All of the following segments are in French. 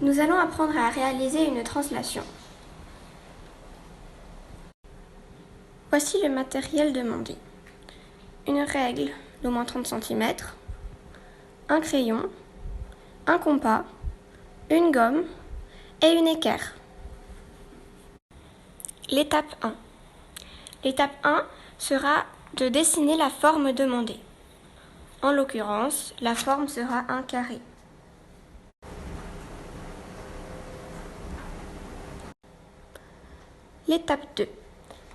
Nous allons apprendre à réaliser une translation. Voici le matériel demandé. Une règle d'au moins 30 cm, un crayon, un compas, une gomme et une équerre. L'étape 1. L'étape 1 sera de dessiner la forme demandée. En l'occurrence, la forme sera un carré. L'étape 2.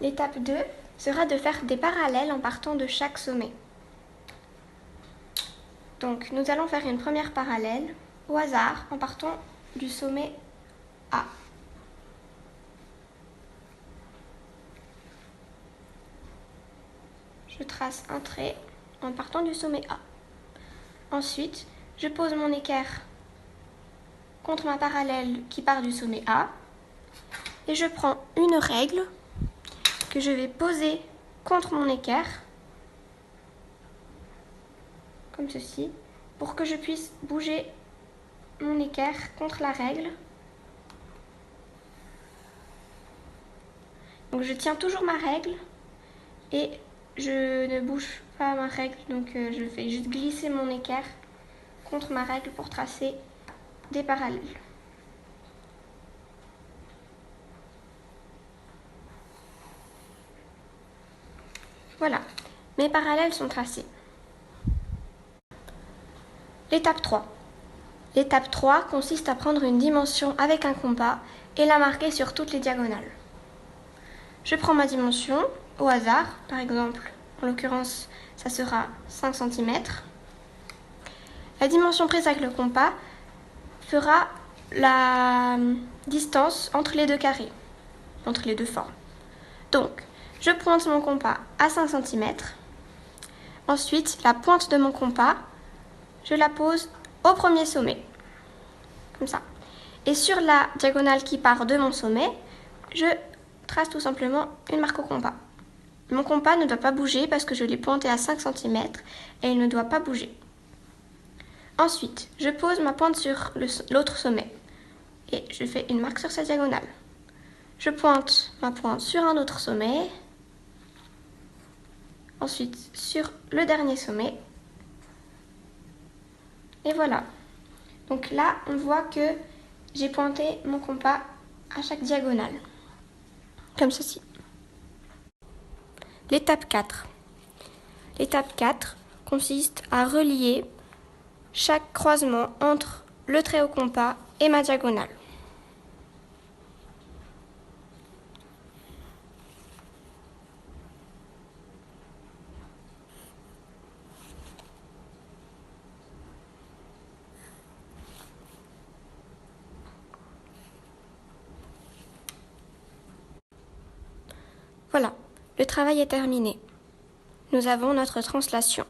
L'étape 2 sera de faire des parallèles en partant de chaque sommet. Donc, nous allons faire une première parallèle au hasard en partant du sommet A. Je trace un trait en partant du sommet A. Ensuite, je pose mon équerre contre ma parallèle qui part du sommet A et je prends une règle que je vais poser contre mon équerre, comme ceci, pour que je puisse bouger mon équerre contre la règle. Donc je tiens toujours ma règle et je ne bouge pas ma règle, donc je fais juste glisser mon équerre contre ma règle pour tracer des parallèles. Voilà, mes parallèles sont tracés. L'étape 3. L'étape 3 consiste à prendre une dimension avec un compas et la marquer sur toutes les diagonales. Je prends ma dimension au hasard, par exemple, en l'occurrence, ça sera 5 cm. La dimension prise avec le compas fera la distance entre les deux carrés, entre les deux formes. Donc, je pointe mon compas à 5 cm. Ensuite, la pointe de mon compas, je la pose au premier sommet, comme ça. Et sur la diagonale qui part de mon sommet, je trace tout simplement une marque au compas. Mon compas ne doit pas bouger parce que je l'ai pointé à 5 cm et il ne doit pas bouger. Ensuite, je pose ma pointe sur l'autre sommet et je fais une marque sur sa diagonale. Je pointe ma pointe sur un autre sommet, ensuite sur le dernier sommet. Et voilà. Donc là, on voit que j'ai pointé mon compas à chaque diagonale, comme ceci. L'étape 4. L'étape 4 consiste à relier chaque croisement entre le trait au compas et ma diagonale. Voilà, le travail est terminé. Nous avons notre translation.